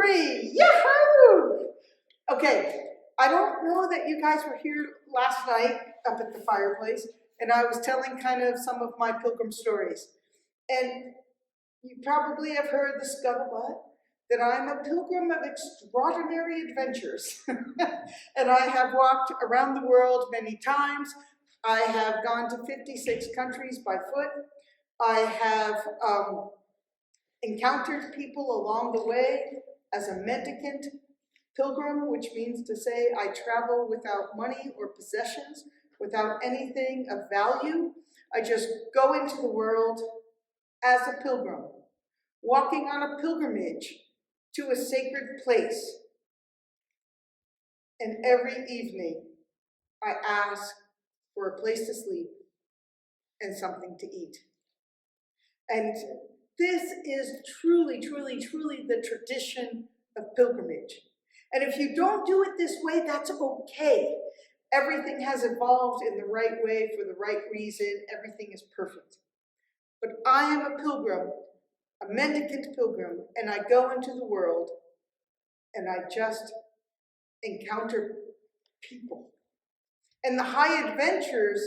3. Yahoo! Okay, I don't know that you guys were here last night up at the fireplace, and I was telling kind of some of my pilgrim stories. And you probably have heard the scuttlebutt that I'm a pilgrim of extraordinary adventures. And I have walked around the world many times. I have gone to 56 countries by foot. I have encountered people along the way as a mendicant pilgrim, which means to say I travel without money or possessions, without anything of value. I just go into the world as a pilgrim, walking on a pilgrimage to a sacred place. And every evening, I ask for a place to sleep and something to eat. And this is truly, truly, truly the tradition of pilgrimage. And if you don't do it this way, that's okay. Everything has evolved in the right way for the right reason. Everything is perfect. But I am a pilgrim, a mendicant pilgrim, and I go into the world and I just encounter people. And the high adventures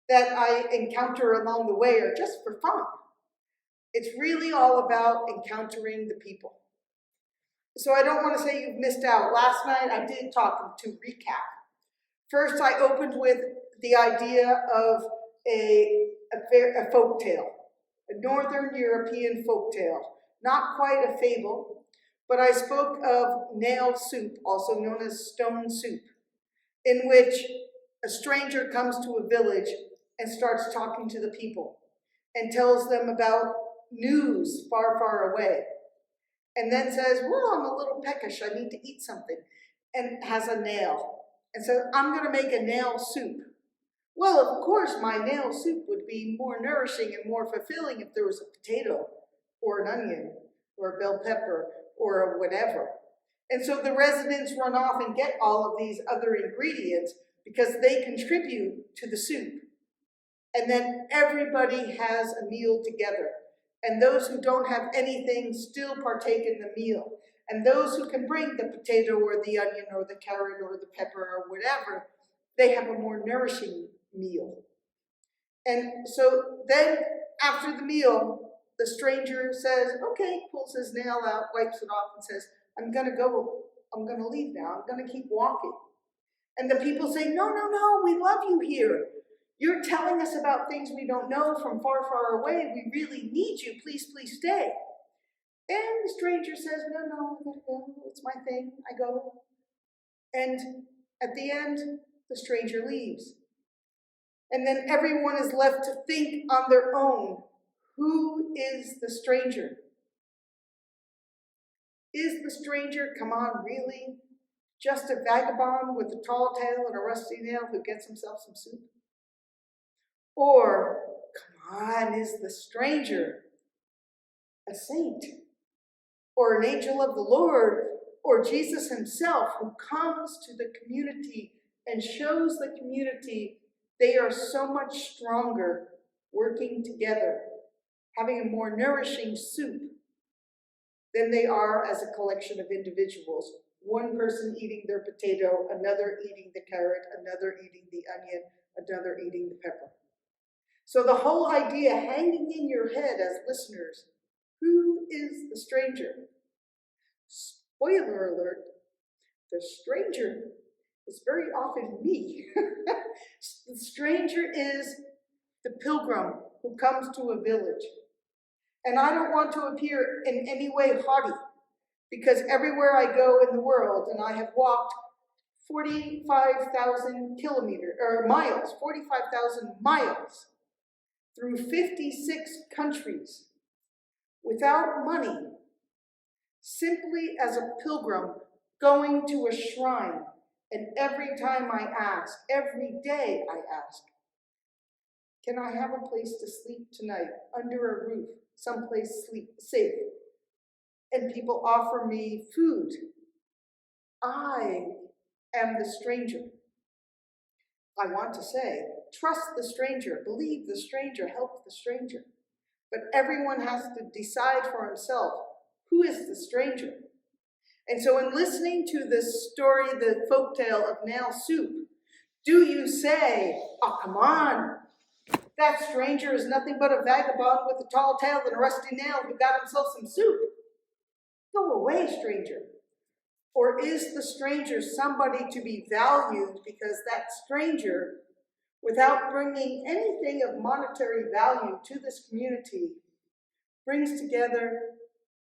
that I encounter along the way are just for fun. It's really all about encountering the people. So I don't want to say you've missed out. Last night I did talk to recap. First I opened with the idea of a folk tale, a Northern European folk tale, not quite a fable, but I spoke of nail soup, also known as stone soup, in which a stranger comes to a village and starts talking to the people and tells them about news far, far away. And then says, well, I'm a little peckish, I need to eat something, and has a nail. And says, I'm going to make a nail soup. Well, of course, my nail soup would be more nourishing and more fulfilling if there was a potato or an onion or a bell pepper or whatever. And so the residents run off and get all of these other ingredients because they contribute to the soup. And then everybody has a meal together. And those who don't have anything still partake in the meal. And those who can bring the potato or the onion or the carrot or the pepper or whatever, they have a more nourishing meal. And so then after the meal, the stranger says, okay, pulls his nail out, wipes it off and says, I'm gonna leave now, I'm gonna keep walking. And the people say, no, no, no, we love you here. You're telling us about things we don't know from far, far away. We really need you. Please, please stay. And the stranger says, no, no, I gotta go. It's my thing. I go. And at the end, the stranger leaves. And then everyone is left to think on their own. Who is the stranger? Is the stranger, come on, really, just a vagabond with a tall tail and a rusty nail who gets himself some soup? Or, come on, is the stranger a saint? Or an angel of the Lord? Or Jesus himself who comes to the community and shows the community they are so much stronger working together, having a more nourishing soup than they are as a collection of individuals. One person eating their potato, another eating the carrot, another eating the onion, another eating the pepper. So the whole idea hanging in your head as listeners, who is the stranger? Spoiler alert, the stranger is very often me. The stranger is the pilgrim who comes to a village. And I don't want to appear in any way haughty, because everywhere I go in the world, and I have walked 45,000 miles, 45,000 miles through 56 countries without money, simply as a pilgrim going to a shrine. And every time I ask, every day I ask, can I have a place to sleep tonight under a roof, someplace safe? And people offer me food. I am the stranger. I want to say, trust the stranger, believe the stranger, help the stranger. But everyone has to decide for himself, who is the stranger? And so in listening to this story, the folktale of nail soup, do you say, oh, come on, that stranger is nothing but a vagabond with a tall tale and a rusty nail who got himself some soup? Go away, stranger. Or is the stranger somebody to be valued because that stranger, without bringing anything of monetary value to this community, brings together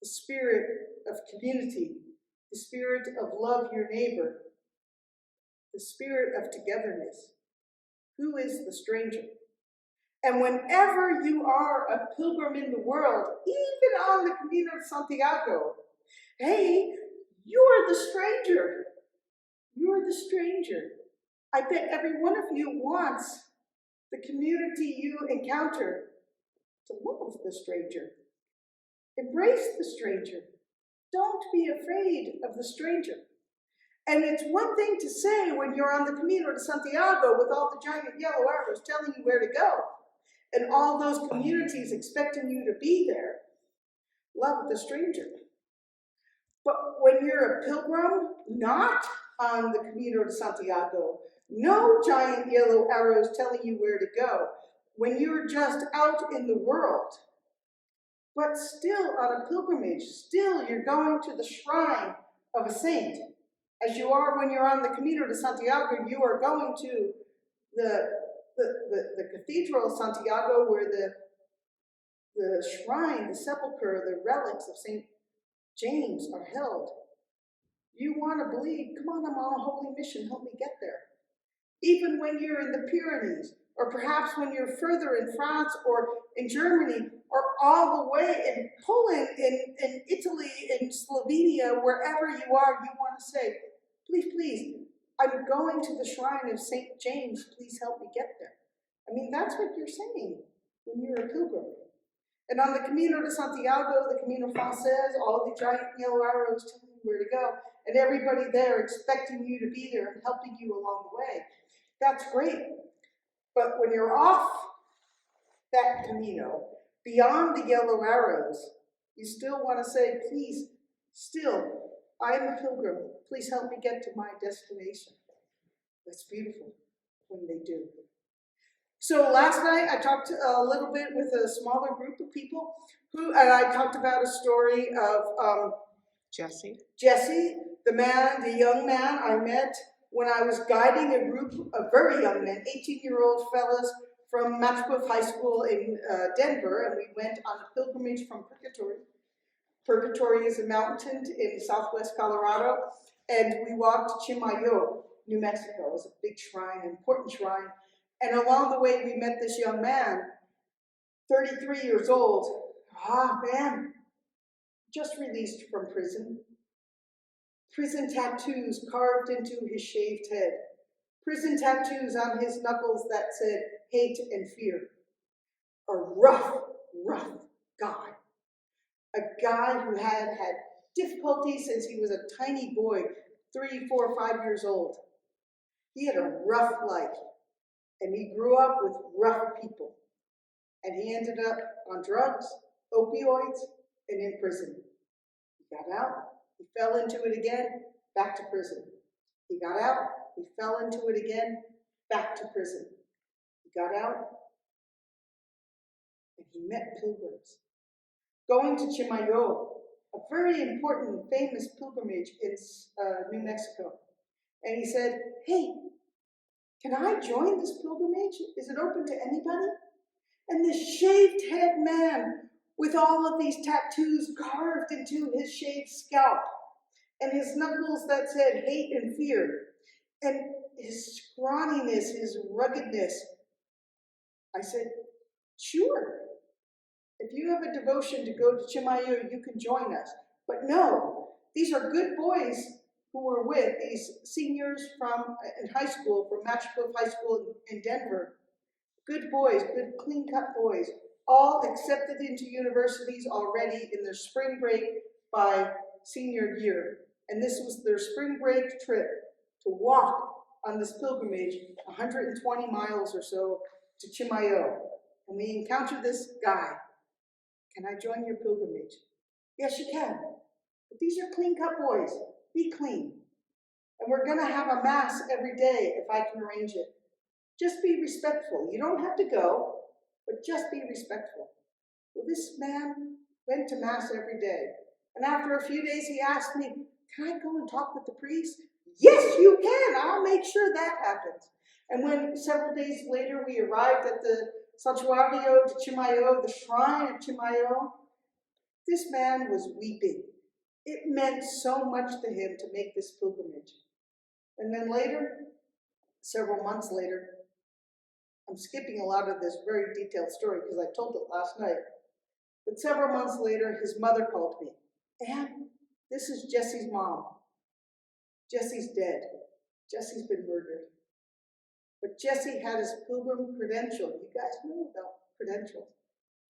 the spirit of community, the spirit of love your neighbor, the spirit of togetherness? Who is the stranger? And whenever you are a pilgrim in the world, even on the Camino de Santiago, hey, you're the stranger. You're the stranger. I bet every one of you wants the community you encounter to love the stranger. Embrace the stranger. Don't be afraid of the stranger. And it's one thing to say when you're on the Camino de Santiago with all the giant yellow arrows telling you where to go, and all those communities expecting you to be there. Love the stranger. But when you're a pilgrim, not on the Camino de Santiago, no giant yellow arrows telling you where to go, when you're just out in the world, but still on a pilgrimage, still you're going to the shrine of a saint. As you are when you're on the Camino de Santiago, you are going to the Cathedral of Santiago, where the shrine, the sepulchre, the relics of St. James are held. You want to believe, come on, I'm on a holy mission, help me get there. Even when you're in the Pyrenees, or perhaps when you're further in France or in Germany, or all the way in Poland, in Italy, in Slovenia, wherever you are, you want to say, please, please, I'm going to the shrine of St. James, please help me get there. I mean, that's what you're saying when you're a pilgrim. And on the Camino de Santiago, the Camino Frances, all the giant yellow arrows telling you where to go, and everybody there expecting you to be there and helping you along the way. That's great. But when you're off that Camino, beyond the yellow arrows, you still want to say, please, still, I'm a pilgrim. Please help me get to my destination. That's beautiful when they do. So last night I talked a little bit with a smaller group of people and I talked about a story of Jesse, the young man I met when I was guiding a group of very young men, 18-year-old fellas from Matchbooth High School in Denver, and we went on a pilgrimage from Purgatory. Purgatory is a mountain in southwest Colorado, and we walked to Chimayo, New Mexico. It was a big shrine, an important shrine. And along the way, we met this young man, 33 years old. Just released from prison. Prison tattoos carved into his shaved head. Prison tattoos on his knuckles that said hate and fear. A rough guy. A guy who had had difficulty since he was a tiny boy, 3, 4, 5 years old. He had a rough life. And he grew up with rough people. And he ended up on drugs, opioids, and in prison. He got out, he fell into it again, back to prison. He got out, he fell into it again, back to prison. He got out, and he met pilgrims. Going to Chimayo, a very important, famous pilgrimage in New Mexico. And he said, hey, can I join this pilgrimage? Is it open to anybody? And this shaved head man with all of these tattoos carved into his shaved scalp, and his knuckles that said hate and fear, and his scrawniness, his ruggedness. I said, sure. If you have a devotion to go to Chimayo, you can join us. But no, these are good boys who were with these seniors in high school, from Matchbooth High School in Denver. Good boys, good clean-cut boys, all accepted into universities already in their spring break by senior year. And this was their spring break trip to walk on this pilgrimage, 120 miles or so to Chimayo. And we encountered this guy. Can I join your pilgrimage? Yes, you can. But these are clean-cut boys. be clean. And we're going to have a mass every day if I can arrange it. Just be respectful. You don't have to go, but just be respectful. Well, this man went to mass every day. And after a few days, he asked me, can I go and talk with the priest? Yes, you can. I'll make sure that happens. And when several days later we arrived at the Santuario de Chimayo, the shrine of Chimayo, this man was weeping. It meant so much to him to make this pilgrimage. And then later, several months later, I'm skipping a lot of this very detailed story because I told it last night, but several months later, his mother called me. Anne, this is Jesse's mom. Jesse's dead. Jesse's been murdered. But Jesse had his pilgrim credential. You guys know about credentials.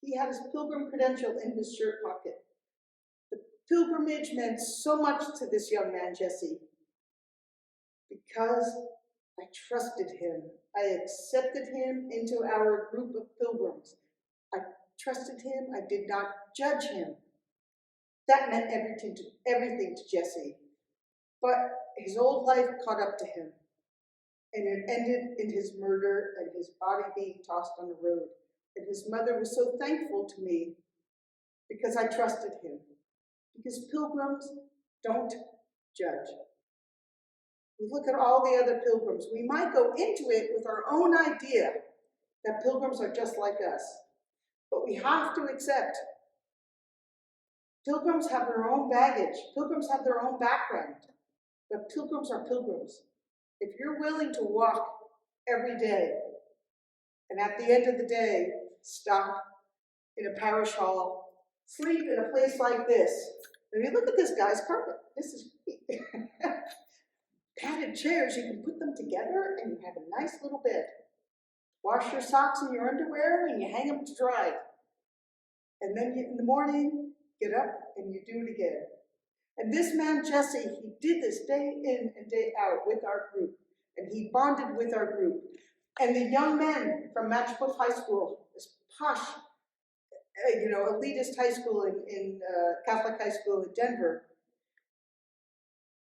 He had his pilgrim credential in his shirt pocket. The pilgrimage meant so much to this young man, Jesse, because I trusted him. I accepted him into our group of pilgrims. I trusted him. I did not judge him. That meant everything to Jesse. But his old life caught up to him, and it ended in his murder and his body being tossed on the road. And his mother was so thankful to me because I trusted him. Because pilgrims don't judge. We look at all the other pilgrims. We might go into it with our own idea that pilgrims are just like us. But we have to accept pilgrims have their own baggage. Pilgrims have their own background. But pilgrims are pilgrims. If you're willing to walk every day, and at the end of the day, stop in a parish hall, sleep in a place like this. I mean, look at this guy's carpet. This is great. Padded chairs, you can put them together and you have a nice little bed. Wash your socks and your underwear and you hang them to dry. And then in the morning, get up and you do it again. And this man, Jesse, he did this day in and day out with our group. And he bonded with our group. And the young men from Matchbook High School, this posh, elitist high school in Catholic high school in Denver,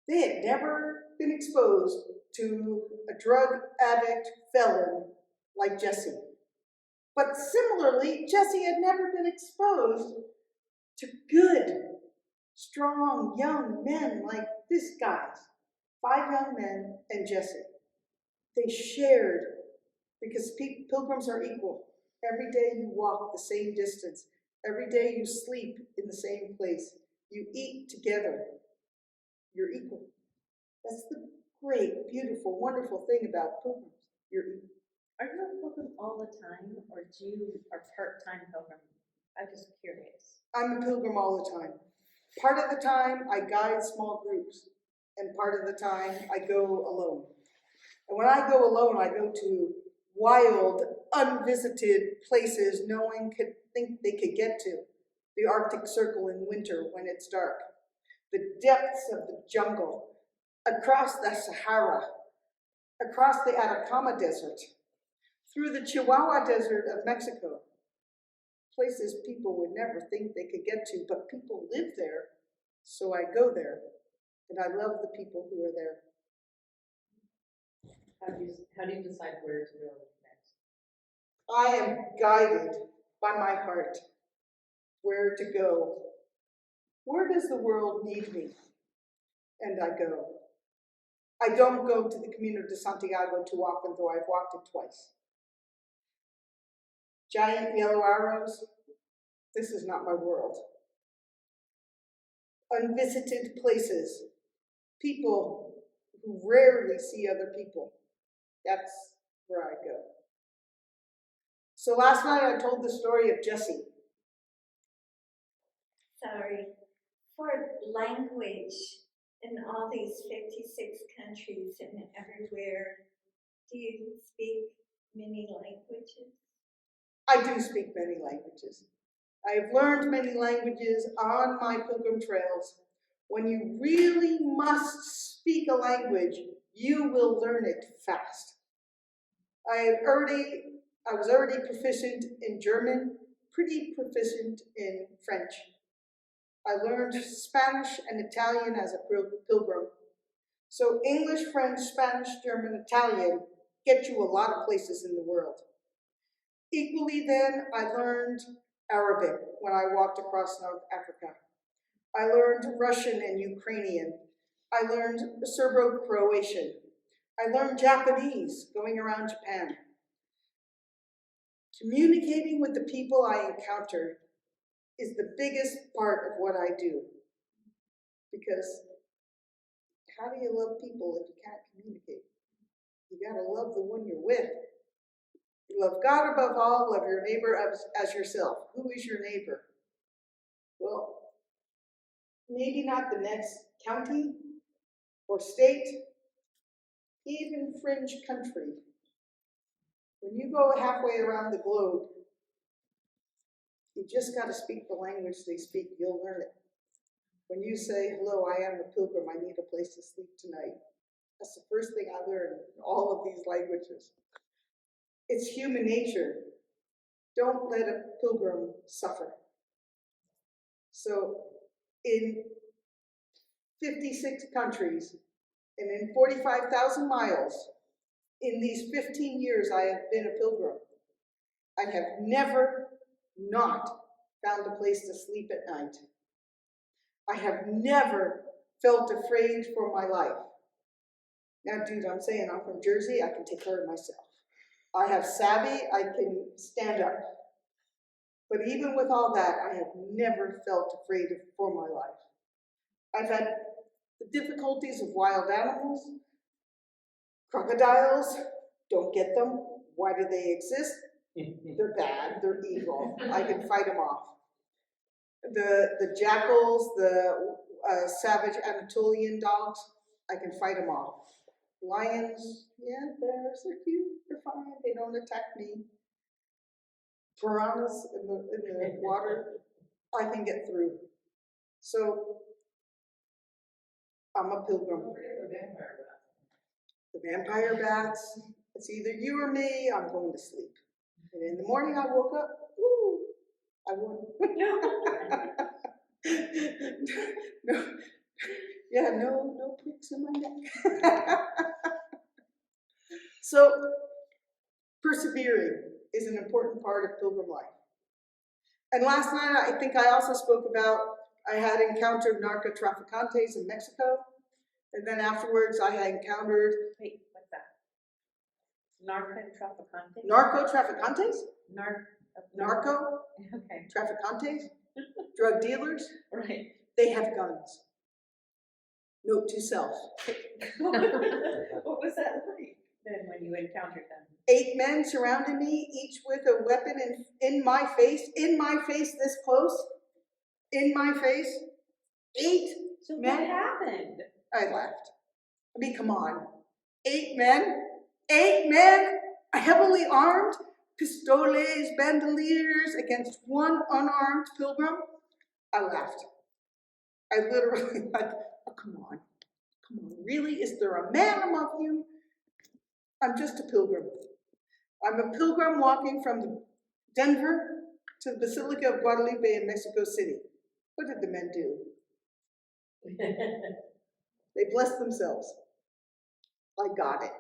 they had never been exposed to a drug addict felon like Jesse. But similarly, Jesse had never been exposed to good, strong, young men like this guy. 5 young men and Jesse. They shared, because pilgrims are equal. Every day you walk the same distance. Every day you sleep in the same place. You eat together. You're equal. That's the great, beautiful, wonderful thing about pilgrims. You're equal. Are you a pilgrim all the time, or do you are part-time pilgrim? I'm just curious. I'm a pilgrim all the time. Part of the time, I guide small groups, and part of the time, I go alone. And when I go alone, I go to wild, unvisited places no one could think they could get to. The Arctic Circle in winter when it's dark. The depths of the jungle. Across the Sahara. Across the Atacama Desert. Through the Chihuahua Desert of Mexico. Places people would never think they could get to, but people live there, so I go there. And I love the people who are there. How do you decide where to go next? I am guided by my heart where to go. Where does the world need me? And I go. I don't go to the Camino de Santiago too often, though I've walked it twice. Giant yellow arrows, this is not my world. Unvisited places, people who rarely see other people. That's where I go. So last night I told the story of Jesse. Sorry. For language in all these 56 countries and everywhere, do you speak many languages? I do speak many languages. I have learned many languages on my pilgrim trails. When you really must speak a language, you will learn it fast. I was already proficient in German, pretty proficient in French. I learned Spanish and Italian as a pilgrim. So English, French, Spanish, German, Italian get you a lot of places in the world. Equally then, I learned Arabic when I walked across North Africa. I learned Russian and Ukrainian. I learned Serbo-Croatian. I learned Japanese going around Japan. Communicating with the people I encounter is the biggest part of what I do. Because how do you love people if you can't communicate? You gotta love the one you're with. You love God above all, love your neighbor as yourself. Who is your neighbor? Well, maybe not the next county or state, even fringe country. When you go halfway around the globe, you just gotta speak the language they speak, you'll learn it. When you say, hello, I am a pilgrim, I need a place to sleep tonight. That's the first thing I learned in all of these languages. It's human nature. Don't let a pilgrim suffer. So in 56 countries and in 45,000 miles, in these 15 years I have been a pilgrim, I have never not found a place to sleep at night. I have never felt afraid for my life. Now, dude, I'm saying I'm from Jersey, I can take care of myself. I have savvy, I can stand up. But even with all that, I have never felt afraid for my life. I've had the difficulties of wild animals. Crocodiles, don't get them. Why do they exist? They're bad, they're evil. I can fight them off. The jackals, the savage Anatolian dogs, I can fight them off. Lions, yeah, bears, they're cute, they're fine, they don't attack me. Piranhas in the water, I can get through. So, I'm a pilgrim. The vampire bats, it's either you or me, I'm going to sleep. And in the morning I woke up, ooh, I won. No, yeah, no pricks in my neck. So, persevering is an important part of pilgrim life. And last night, I think I also spoke about, I had encountered narcotraficantes in Mexico. And then afterwards, I had encountered... Wait, what's that? Narcotraficantes? Narcotraficantes? Narco? Okay. Traficantes? Drug dealers? Right. They have guns. Note to self. What was that like then when you encountered them? 8 men surrounded me, each with a weapon in my face, this close, in my face. 8 So men. what happened? I laughed. I mean, come on. 8 men, heavily armed, pistoles, bandoliers, against one unarmed pilgrim. I laughed. I literally like, oh, come on, really? Is there a man among you? I'm just a pilgrim. I'm a pilgrim walking from Denver to the Basilica of Guadalupe in Mexico City. What did the men do? They blessed themselves. I got it.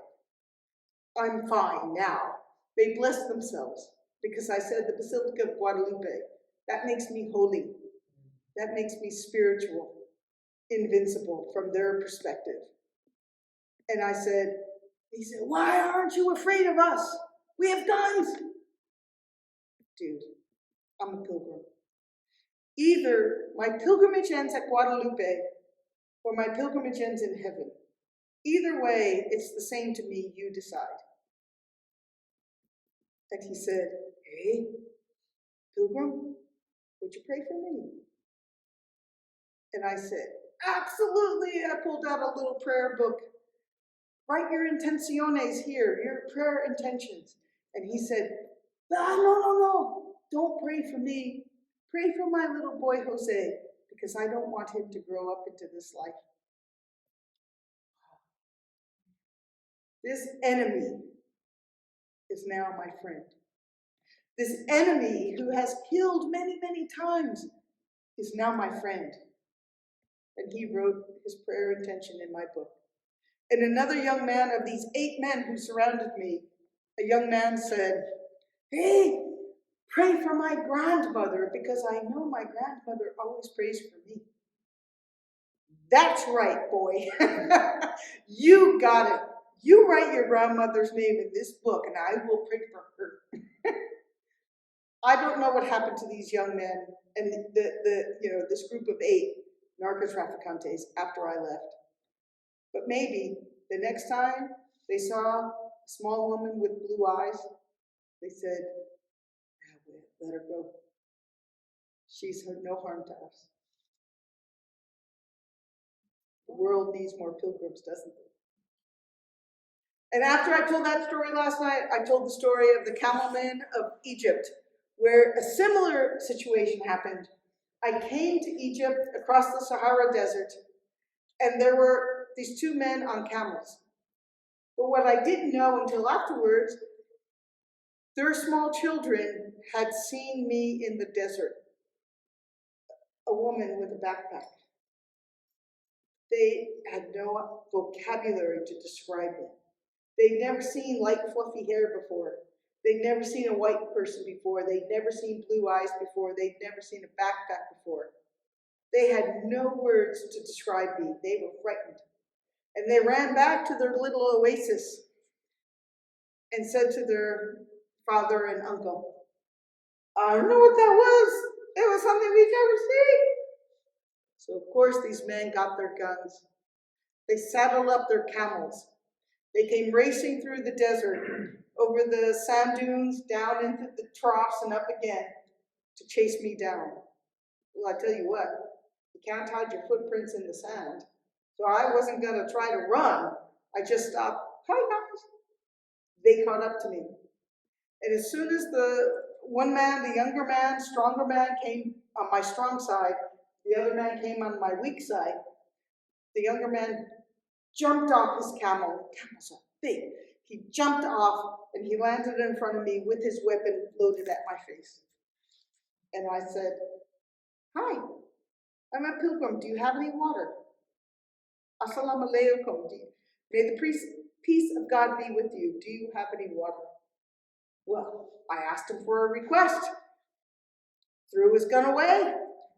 I'm fine now. They blessed themselves because I said the Basilica of Guadalupe. That makes me holy. That makes me spiritual, invincible from their perspective. And I said, he said, why aren't you afraid of us? We have guns. Dude, I'm a pilgrim. Either my pilgrimage ends at Guadalupe or my pilgrimage ends in heaven. Either way, it's the same to me, you decide. And he said, hey, pilgrim, would you pray for me? And I said, absolutely. I pulled out a little prayer book. Write your intenciones here, your prayer intentions. And he said, no. Don't pray for me. Pray for my little boy, Jose, because I don't want him to grow up into this life. This enemy is now my friend. This enemy who has killed many, many times is now my friend. And he wrote his prayer intention in my book. And another young man of these 8 men who surrounded me, a young man said, "Hey, pray for my grandmother, because I know my grandmother always prays for me." That's right, boy. You got it. You write your grandmother's name in this book, and I will pray for her. I don't know what happened to these young men and this group of 8 narcotraficantes after I left. But maybe the next time they saw a small woman with blue eyes, they said, "Let her go. She's no harm to us." The world needs more pilgrims, doesn't it? And after I told that story last night, I told the story of the Camel Man of Egypt, where a similar situation happened. I came to Egypt across the Sahara Desert, and there were these 2 men on camels. But what I didn't know until afterwards, their small children had seen me in the desert, a woman with a backpack. They had no vocabulary to describe me. They'd never seen light, fluffy hair before. They'd never seen a white person before. They'd never seen blue eyes before. They'd never seen a backpack before. They had no words to describe me. They were frightened. And they ran back to their little oasis and said to their father and uncle, "I don't know what that was. It was something we've never seen." So of course these men got their guns. They saddled up their camels. They came racing through the desert, over the sand dunes, down into the troughs and up again to chase me down. Well, I tell you what, you can't hide your footprints in the sand. So I wasn't going to try to run. I just stopped. "Hi, guys." They caught up to me. And as soon as the one man, the younger man, stronger man, came on my strong side, the other man came on my weak side, the younger man jumped off his camel. Camels are big. He jumped off and he landed in front of me with his weapon loaded at my face. And I said, "Hi, I'm a pilgrim. Do you have any water? Assalamu alaikum. May the peace of God be with you. Do you have any water?" Well, I asked him for a request. Threw his gun away.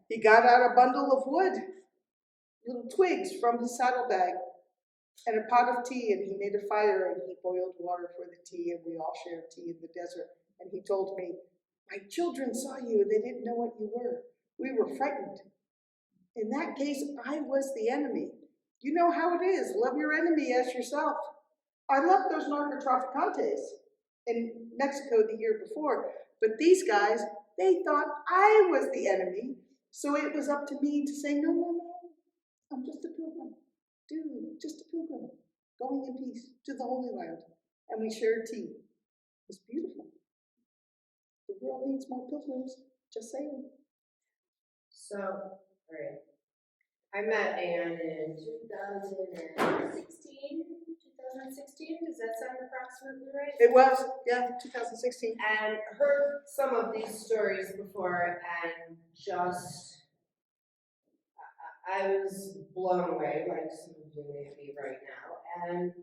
He got out a bundle of wood, little twigs from his saddlebag, and a pot of tea, and he made a fire and he boiled water for the tea, and we all shared tea in the desert. And he told me, "My children saw you, they didn't know what you were. We were frightened. In that case, I was the enemy. You know how it is, love your enemy as yourself. I left those narcotraficantes in Mexico the year before, but these guys, they thought I was the enemy, so it was up to me to say, no, no, no, I'm just a pilgrim. Dude, just a pilgrim, going in peace to the Holy Land." And we shared tea. It was beautiful. The world needs more pilgrims, just saying. So, all right. I met Anne in 2016. Does that sound approximately right? It was, yeah, 2016. And heard some of these stories before, and just, I was blown away, like some of you may be right now. And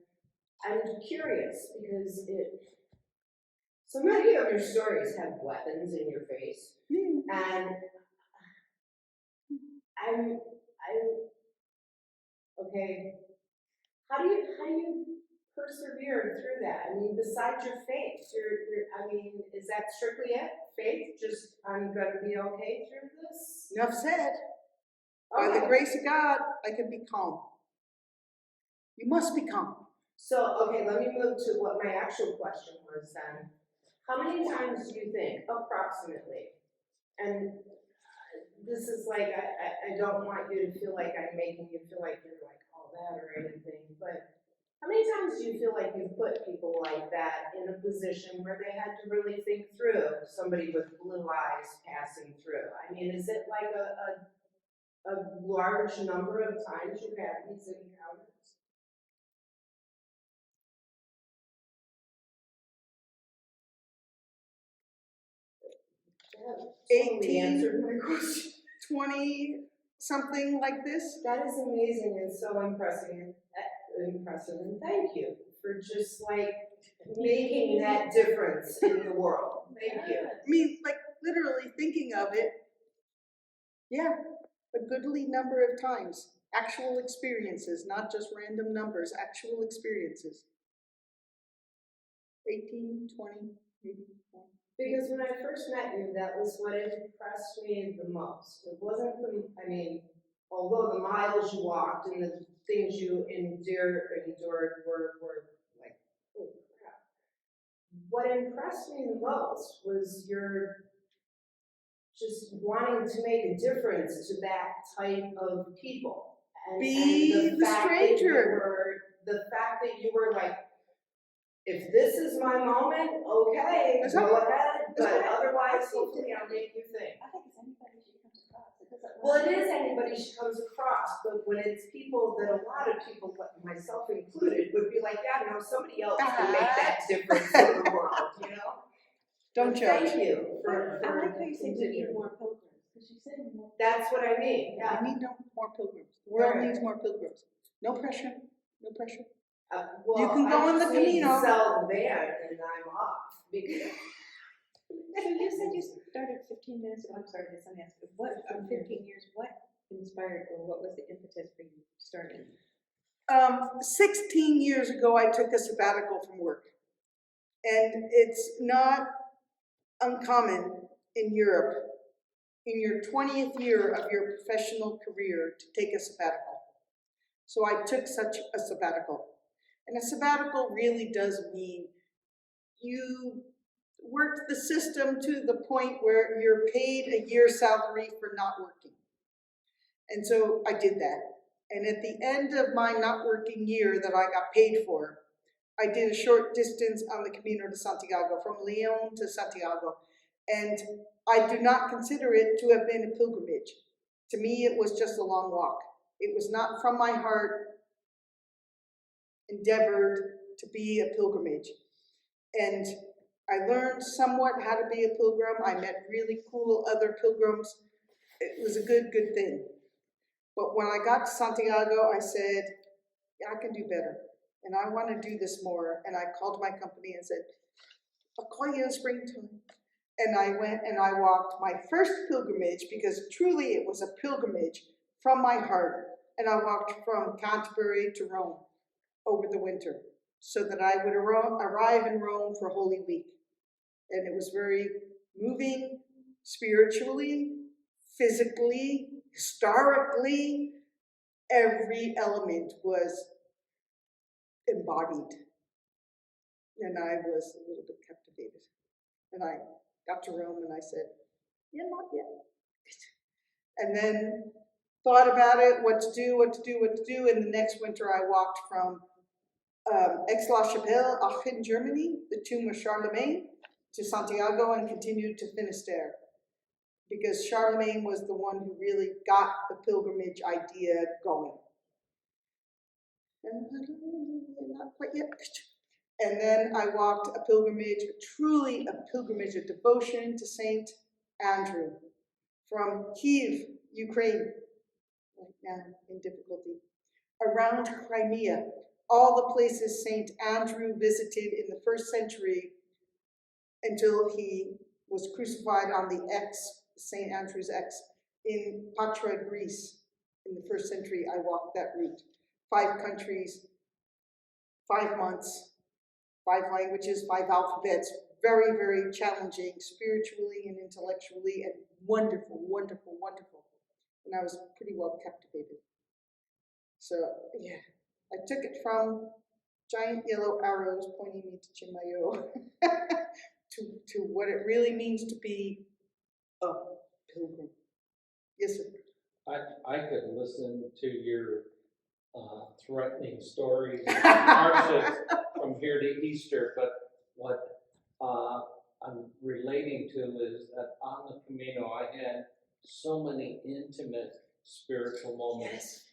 I'm curious because so many of your stories have weapons in your face, and I'm okay. How do you persevere through that? I mean, besides your faith, is that strictly it? Faith? Just, I'm gonna be okay through this? Enough said. By the grace of God, I can be calm. You must be calm. So, okay, let me move to what my actual question was then. How many times do you think, approximately, and this is like, I don't want you to feel like I'm making you feel like you're like all that or anything, but how many times do you feel like you've put people like that in a position where they had to really think through somebody with blue eyes passing through? I mean, is it like a large number of times you've had these encounters? Yeah, totally 18. answered my question. 20 something like this. That is amazing and so impressive, and thank you for just like making that difference in the world. Thank you. I mean, like literally thinking of it, yeah, a goodly number of times. Actual experiences, not just random numbers, actual experiences. 18, 20, maybe. Because when I first met you, that was what impressed me the most. It wasn't although the miles you walked and the things you endured were like, oh crap. What impressed me the most was your just wanting to make a difference to that type of people. Be the stranger. The fact that you were like, if this is my moment, okay, That's go right. ahead, That's but right. otherwise, hopefully I'll make you think. I think it's anybody she comes across. It doesn't Well, it matter. is anybody she comes across, but when it's people that a lot of people, myself included, would be like, yeah, no, somebody else can make that difference in the world, you know? Don't But judge. Thank you for I like how you said we need continuing. more pilgrims, because you said more. That's what I mean, yeah. We need more pilgrims. The world Right. needs more pilgrims. No pressure. No pressure. Well, You can go I on the just need to Camino. sell the van and I'm off, because. So you said you started 15 minutes ago. I'm sorry, this let me ask you. What, 15 years, what inspired or what was the impetus for you starting? 16 years ago, I took a sabbatical from work. And it's not uncommon in Europe, in your 20th year of your professional career, to take a sabbatical. So I took such a sabbatical. And a sabbatical really does mean you work the system to the point where you're paid a year's salary for not working. And so I did that. And at the end of my not working year that I got paid for, I did a short distance on the Camino de Santiago, from Leon to Santiago. And I do not consider it to have been a pilgrimage. To me, it was just a long walk. It was not from my heart endeavored to be a pilgrimage. And I learned somewhat how to be a pilgrim. I met really cool other pilgrims. It was a good thing. But when I got to Santiago, I said, yeah, I can do better. And I want to do this more. And I called my company and said, I'll call you in springtime. And I went and I walked my first pilgrimage, because truly it was a pilgrimage from my heart. And I walked from Canterbury to Rome over the winter, so that I would arrive in Rome for Holy Week. And it was very moving, spiritually, physically, historically. Every element was embodied. And I was a little bit captivated. And I got to Rome and I said, yeah, not yet. And then thought about it, what to do. And the next winter I walked from Aix-la-Chapelle, Aachen, Germany, the tomb of Charlemagne, to Santiago, and continued to Finisterre. Because Charlemagne was the one who really got the pilgrimage idea going. And not quite yet. And then I walked a pilgrimage, truly a pilgrimage of devotion to Saint Andrew, from Kiev, Ukraine, right now in difficulty, around Crimea, all the places Saint Andrew visited in the 1st century until he was crucified on the X, St. Andrew's X, in Patra, Greece. In the 1st century, I walked that route. 5 countries, 5 months, 5 languages, 5 alphabets. Very, very challenging spiritually and intellectually, and wonderful, wonderful, wonderful. And I was pretty well captivated. So, yeah, I took it from giant yellow arrows pointing me to Chimayo to what it really means to be a pilgrim. Yes, sir. I could listen to your threatening stories and hardships from here to Easter, but what I'm relating to is that on the Camino I had so many intimate spiritual moments.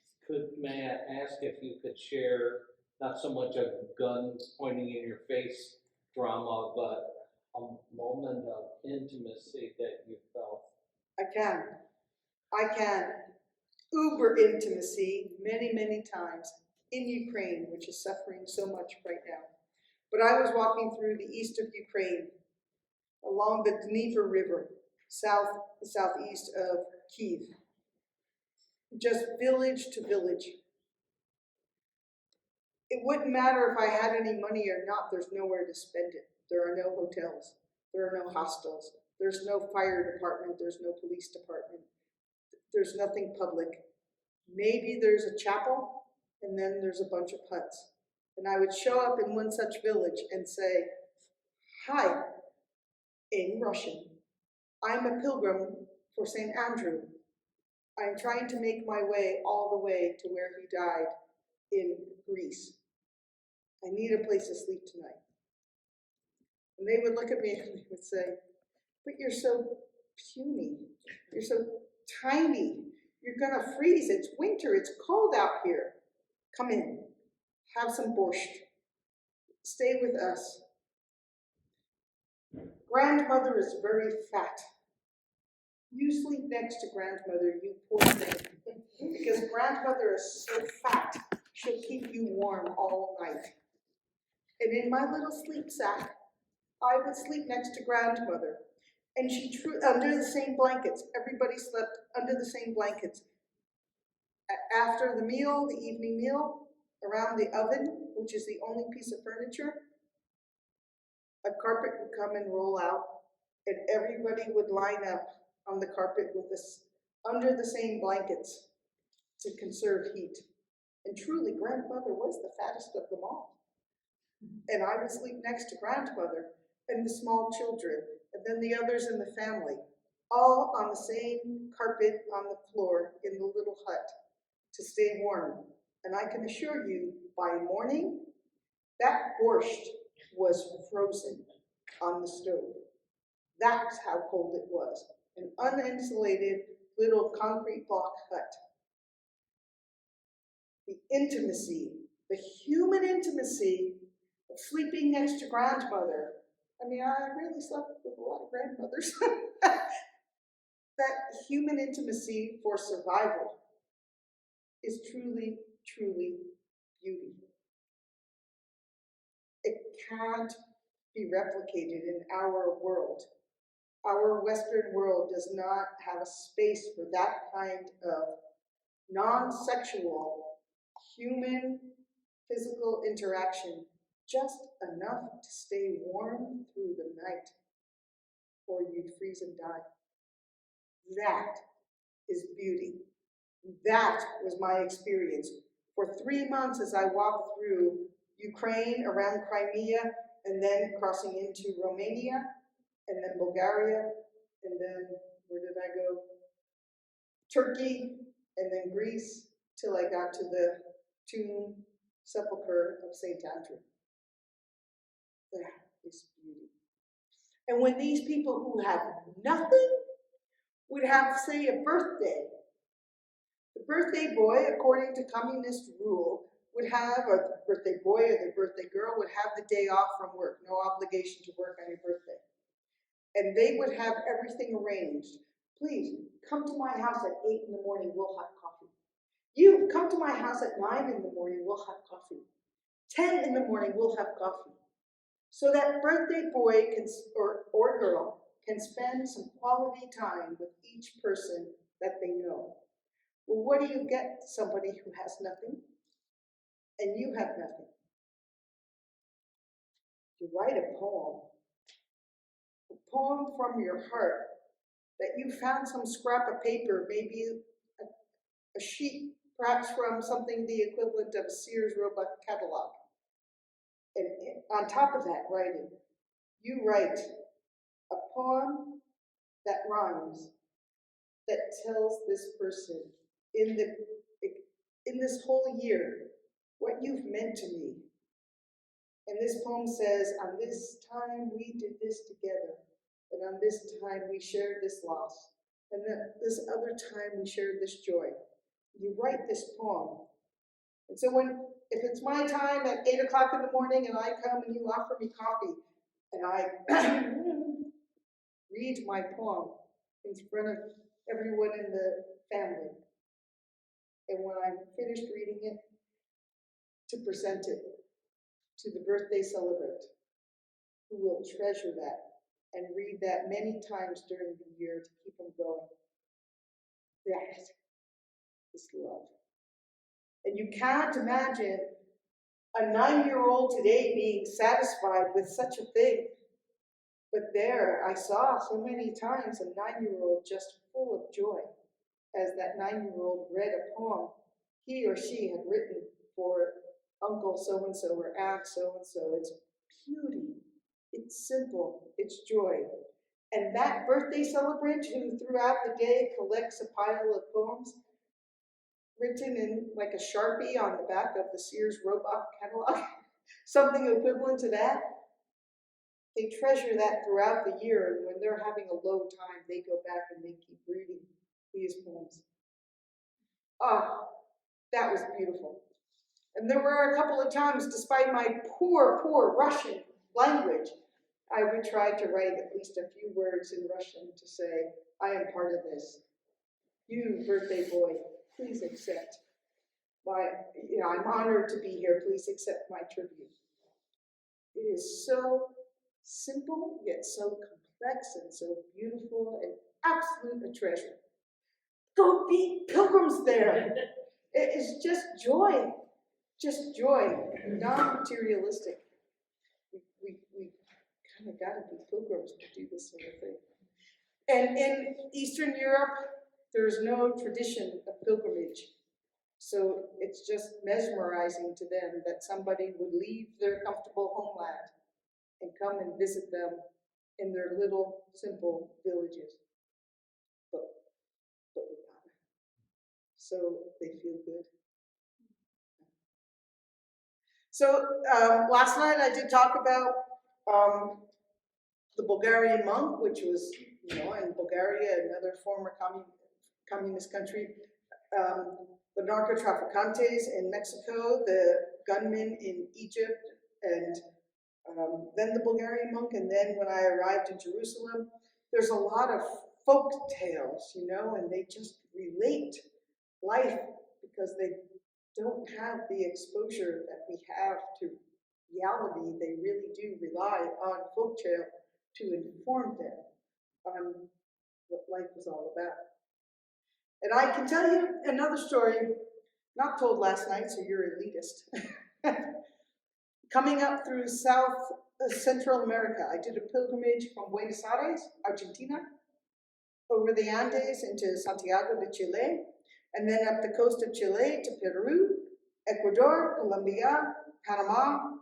May I ask if you could share not so much a gun pointing in your face drama, but a moment of intimacy that you felt? I can. I can uber intimacy many, many times in Ukraine, which is suffering so much right now. But I was walking through the east of Ukraine, along the Dnieper River, southeast of Kiev, just village to village. It wouldn't matter if I had any money or not, there's nowhere to spend it. There are no hotels, there are no hostels, there's no fire department, there's no police department, there's nothing public. Maybe there's a chapel, and then there's a bunch of huts. And I would show up in one such village and say, "Hi," in Russian. "I'm a pilgrim for St. Andrew. I'm trying to make my way all the way to where he died in Greece. I need a place to sleep tonight." And they would look at me and they would say, "But you're so puny. You're so tiny. You're gonna freeze. It's winter. It's cold out here. Come in. Have some borscht. Stay with us. Grandmother is very fat. You sleep next to grandmother, you poor thing, because grandmother is so fat, she'll keep you warm all night." And in my little sleep sack, I would sleep next to grandmother, and under the same blankets. Everybody slept under the same blankets. After the meal, the evening meal, around the oven, which is the only piece of furniture, a carpet would come and roll out, and everybody would line up on the carpet with us under the same blankets to conserve heat. And truly, grandmother was the fattest of them all. And I would sleep next to grandmother and the small children, and then the others in the family, all on the same carpet on the floor in the little hut to stay warm. And I can assure you, by morning, that borscht was frozen on the stove. That's how cold it was. An uninsulated little concrete block hut. The intimacy, the human intimacy of sleeping next to grandmother. I mean, I really slept with a lot of grandmothers. That human intimacy for survival is truly, truly beauty. It can't be replicated in our world. Our Western world does not have a space for that kind of non-sexual human physical interaction, just enough to stay warm through the night, or you'd freeze and die. That is beauty. That was my experience. For 3 months as I walked through Ukraine, around Crimea, and then crossing into Romania, and then Bulgaria, and then, where did I go? Turkey, and then Greece, till I got to the tomb sepulcher of St. Andrew. That is beauty. And when these people who have nothing would have, say, a birthday, the birthday boy, according to communist rule, would have, or the birthday boy or the birthday girl would have the day off from work, no obligation to work on your birthday. And they would have everything arranged. "Please, come to my house at 8 in the morning, we'll have coffee. You, come to my house at 9 in the morning, we'll have coffee. 10 in the morning, we'll have coffee." So that birthday boy or girl can spend some quality time with each person that they know. Well, what do you get somebody who has nothing and you have nothing? You write a poem from your heart, that you found some scrap of paper, maybe a sheet, perhaps from something the equivalent of a Sears Roebuck catalog. And on top of that writing, you write a poem that rhymes, that tells this person in this whole year what you've meant to me. And this poem says, "On this time we did this together, and on this time we shared this loss, and then this other time we shared this joy." You write this poem. And so if it's my time at 8 o'clock in the morning and I come and you offer me coffee, and I read my poem in front of everyone in the family. And when I'm finished reading it, to present it to the birthday celebrant, who will treasure that and read that many times during the year to keep them going. That is love. And you can't imagine a 9-year-old today being satisfied with such a thing. But there, I saw so many times a 9-year-old just full of joy as that 9-year-old read a poem he or she had written for Uncle so-and-so or Aunt so-and-so. It's beauty, it's simple, it's joy. And that birthday celebrant who throughout the day collects a pile of poems written in like a Sharpie on the back of the Sears Roebuck catalog, something equivalent to that, they treasure that throughout the year, and when they're having a low time, they go back and they keep reading these poems. Ah, that was beautiful. And there were a couple of times, despite my poor Russian language, I would try to write at least a few words in Russian to say, I am part of this. You, birthday boy, please accept I'm honored to be here. Please accept my tribute. It is so simple, yet so complex and so beautiful and absolute a treasure. Go be pilgrims there. It is just joy, non-materialistic. We kind of got to be pilgrims to do this sort of thing. And in Eastern Europe, there's no tradition of pilgrimage. So it's just mesmerizing to them that somebody would leave their comfortable homeland and come and visit them in their little, simple villages. But we gotta. So they feel good. So last night I did talk about the Bulgarian monk, which was, in Bulgaria, another former communist country, the narco-traficantes in Mexico, the gunmen in Egypt, and then the Bulgarian monk, and then when I arrived in Jerusalem, there's a lot of folk tales, and they just relate life because they don't have the exposure that we have to reality. They really do rely on folk tale to inform them on what life is all about. And I can tell you another story, not told last night, so you're elitist. Coming up through Central America, I did a pilgrimage from Buenos Aires, Argentina, over the Andes into Santiago de Chile, and then up the coast of Chile to Peru, Ecuador, Colombia, Panama,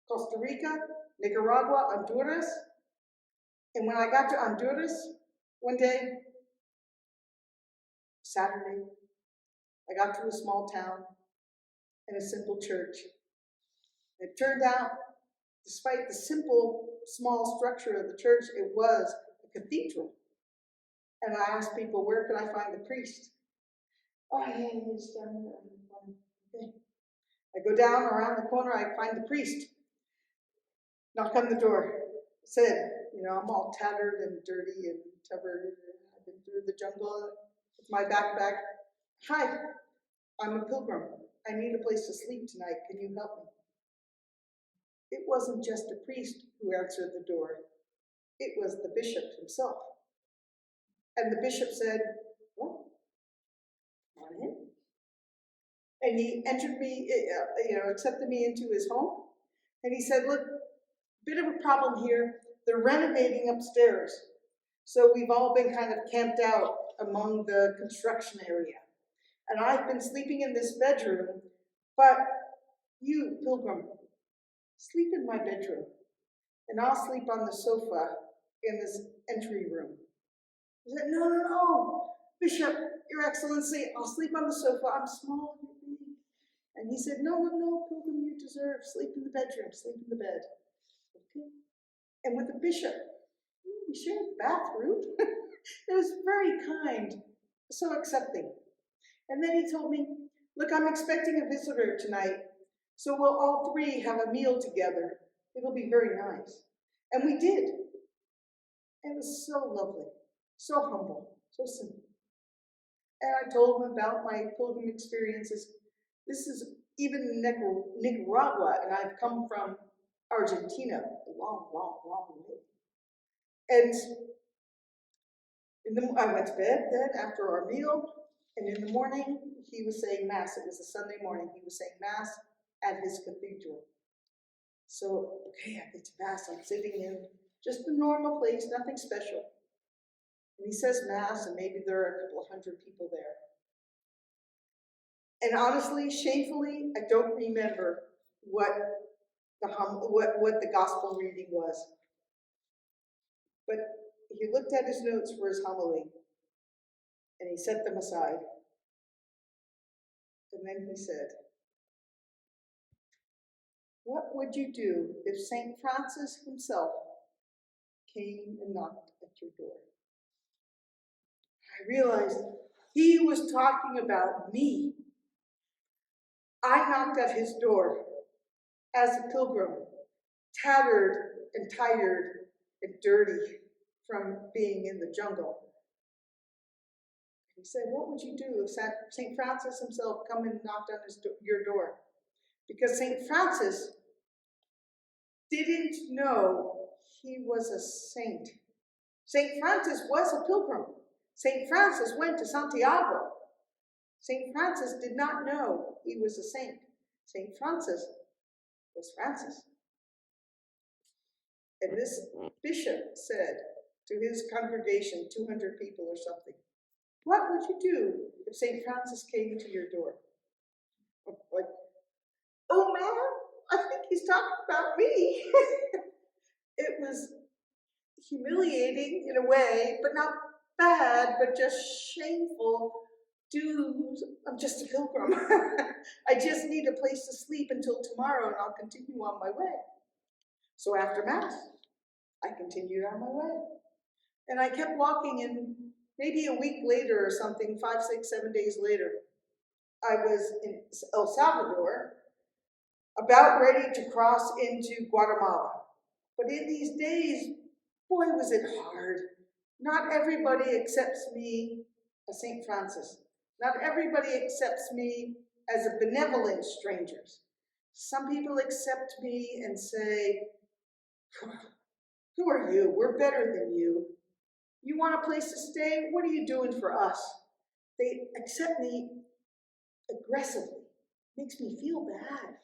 Costa Rica, Nicaragua, Honduras. And when I got to Honduras, one day, Saturday, I got to a small town and a simple church. It turned out, despite the simple, small structure of the church, it was a cathedral. And I asked people, where can I find the priest? Oh, yeah, he's down there. Okay. I go down around the corner, I find the priest. Knock on the door. Said, I'm all tattered and dirty and covered. I've been through the jungle with my backpack. Hi, I'm a pilgrim. I need a place to sleep tonight. Can you help me? It wasn't just a priest who answered the door. It was the bishop himself. And the bishop said, well, come on in. And he entered me, accepted me into his home. And he said, look, bit of a problem here. They're renovating upstairs. So we've all been kind of camped out among the construction area. And I've been sleeping in this bedroom, but you, pilgrim, sleep in my bedroom. And I'll sleep on the sofa in this entry room. He said, no, Bishop, Your Excellency, I'll sleep on the sofa. I'm small, you're big. And he said, no, pilgrim, you deserve. Sleep in the bedroom, sleep in the bed. Okay. And with the bishop, we shared the bathroom. It was very kind, so accepting. And then he told me, look, I'm expecting a visitor tonight, so we'll all three have a meal together. It'll be very nice. And we did. It was so lovely, so humble, so simple. And I told him about my pilgrim experiences. This is even in Nicaragua, and I've come from Argentina, a long, long, long way. And I went to bed then after our meal, and in the morning he was saying Mass. It was a Sunday morning. He was saying Mass at his cathedral. So, okay, I get to Mass. I'm sitting in just a normal place, nothing special. And he says Mass, and maybe there are a couple of hundred people there. And honestly, shamefully, I don't remember what the gospel reading was. But he looked at his notes for his homily, and he set them aside. And then he said, "What would you do if St. Francis himself came and knocked at your door?" I realized he was talking about me. I knocked at his door as a pilgrim, tattered and tired and dirty from being in the jungle. He said, "What would you do if St. Francis himself come and knocked on your door?" Because St. Francis didn't know he was a saint. St. Francis was a pilgrim. St. Francis went to Santiago. St. Francis did not know he was a saint. St. Francis was Francis. And this bishop said to his congregation, 200 people or something, "What would you do if St. Francis came to your door?" Like, oh man, I think he's talking about me. It was humiliating in a way, but not bad, but just shameful. Dude, I'm just a pilgrim. I just need a place to sleep until tomorrow and I'll continue on my way. So after Mass, I continued on my way. And I kept walking, and maybe a week later or something, 5, 6, 7 days later, I was in El Salvador, about ready to cross into Guatemala. But in these days, boy, was it hard. Not everybody accepts me as St. Francis. Not everybody accepts me as a benevolent stranger. Some people accept me and say, "Who are you? We're better than you. You want a place to stay? What are you doing for us?" They accept me aggressively. Makes me feel bad.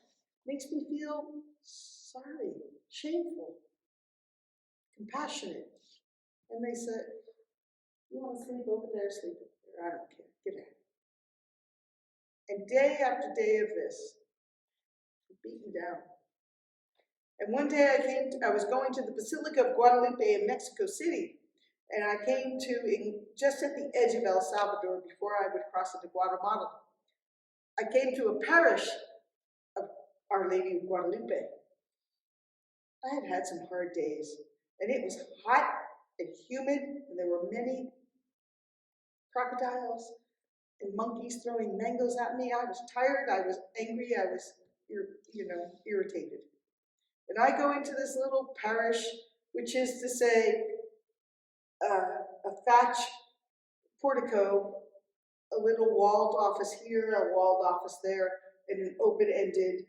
Makes me feel sorry, shameful, compassionate. And they said, "You want to sleep over there? Sleep over there. I don't care. Get out." And day after day of this, beaten down. And one day I was going to the Basilica of Guadalupe in Mexico City, and I came to, just at the edge of El Salvador before I would cross into Guatemala, I came to a parish of Our Lady of Guadalupe. I had had some hard days, and it was hot and humid, and there were many crocodiles and monkeys throwing mangoes at me. I was tired, I was angry, I was, irritated. And I go into this little parish, which is to say, a thatch portico, a little walled office here, a walled office there, and an open-ended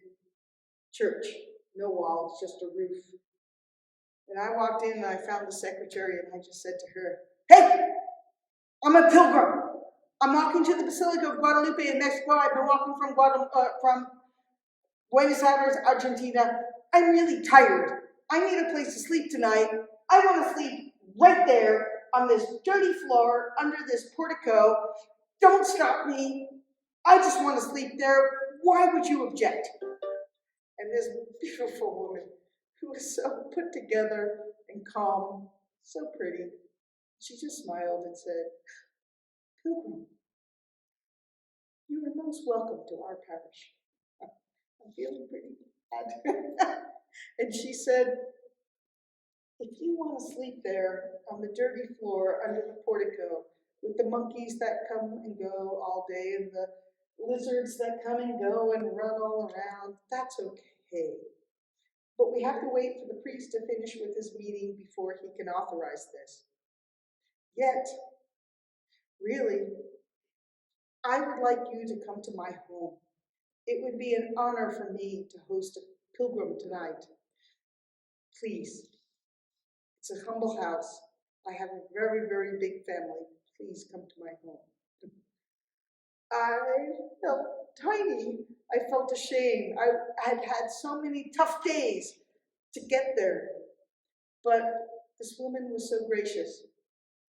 church. No walls, just a roof. And I walked in and I found the secretary and I just said to her, "Hey, I'm a pilgrim. I'm walking to the Basilica of Guadalupe in Mexico. I've been walking from Buenos Aires, Argentina. I'm really tired. I need a place to sleep tonight. I want to sleep right there on this dirty floor under this portico. Don't stop me. I just want to sleep there. Why would you object?" And this beautiful woman, who was so put together and calm, so pretty, she just smiled and said, "Pilgrim, you are most welcome to our parish." I'm feeling pretty bad. And she said, "If you want to sleep there on the dirty floor under the portico with the monkeys that come and go all day and the lizards that come and go and run all around, that's okay. But we have to wait for the priest to finish with his meeting before he can authorize this. Yet, really, I would like you to come to my home. It would be an honor for me to host a pilgrim tonight. Please. It's a humble house. I have a very, very big family. Please come to my home. I felt tiny. I felt ashamed. I had had so many tough days to get there. But this woman was so gracious.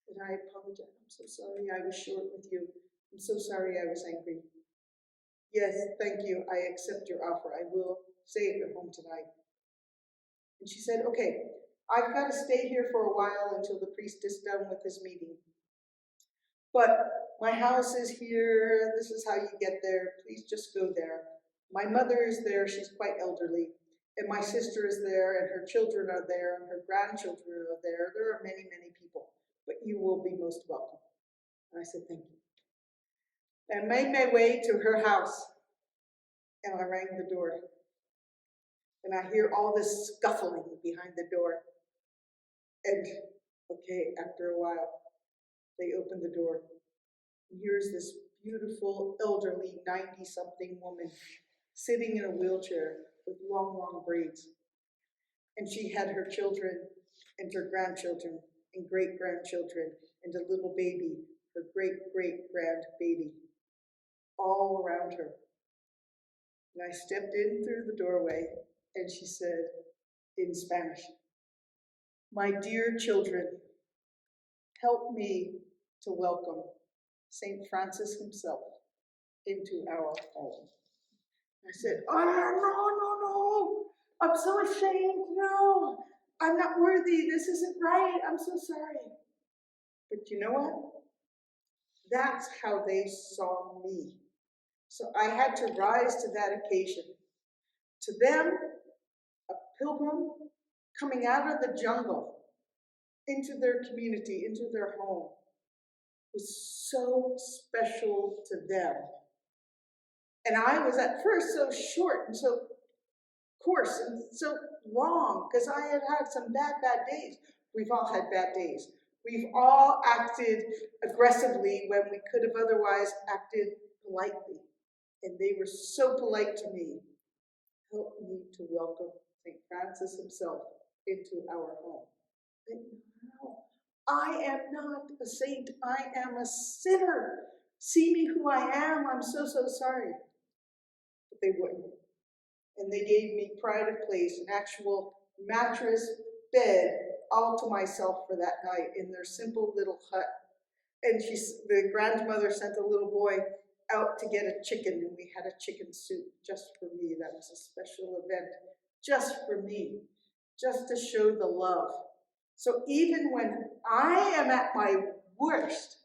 And I apologize. I'm so sorry I was short with you. I'm so sorry I was angry. Yes, thank you. I accept your offer. I will stay at your home tonight. And she said, okay, I've got to stay here for a while until the priest is done with his meeting. But my house is here. This is how you get there. Please just go there. My mother is there. She's quite elderly. And my sister is there, and her children are there, and her grandchildren are there. There are many, many people. But you will be most welcome. And I said, thank you. I made my way to her house, and I rang the door. And I hear all this scuffling behind the door. And, okay, after a while, they open the door. And here's this beautiful, elderly, 90-something woman sitting in a wheelchair with long, long braids. And she had her children and her grandchildren and great-grandchildren and a little baby, her great-great-grand-baby, all around her. And I stepped in through the doorway, and she said in Spanish, "My dear children, help me to welcome St. Francis himself into our home." I said, "Oh, no, I'm so ashamed, no, I'm not worthy, this isn't right, I'm so sorry." But you know what? That's how they saw me. So I had to rise to that occasion. To them, a pilgrim coming out of the jungle into their community, into their home, was so special to them. And I was at first so short and so coarse and so wrong, because I had had some bad days. We've all had bad days. We've all acted aggressively when we could have otherwise acted politely. And they were so polite to me. Help me to welcome St. Francis himself into our home. And no, I am not a saint. I am a sinner. See me who I am. I'm so, so sorry. But they wouldn't. And they gave me pride of place, an actual mattress, bed, all to myself for that night in their simple little hut. And the grandmother sent a little boy out to get a chicken, and we had a chicken soup just for me. That was a special event, just for me, just to show the love. So even when I am at my worst,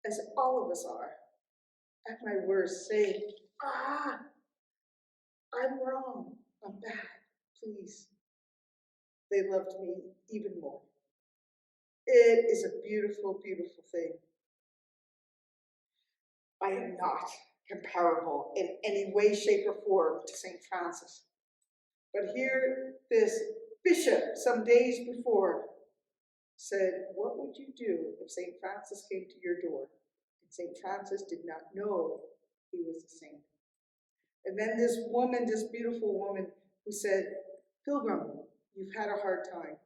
as all of us are, at my worst, saying, I'm wrong, I'm bad, please. They loved me even more. It is a beautiful, beautiful thing. I am not comparable in any way, shape, or form to St. Francis. But here, this bishop, some days before, said, what would you do if St. Francis came to your door? And St. Francis did not know he was a saint. And then this woman, this beautiful woman, who said, Pilgrim, you've had a hard time.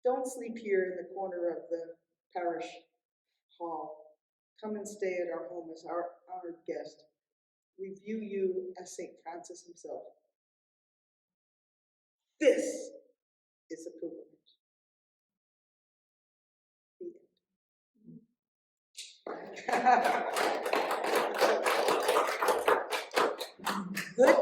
Don't sleep here in the corner of the parish hall. Come and stay at our home as our honored guest. We view you as St. Francis himself. This is a pilgrimage. The end. Good.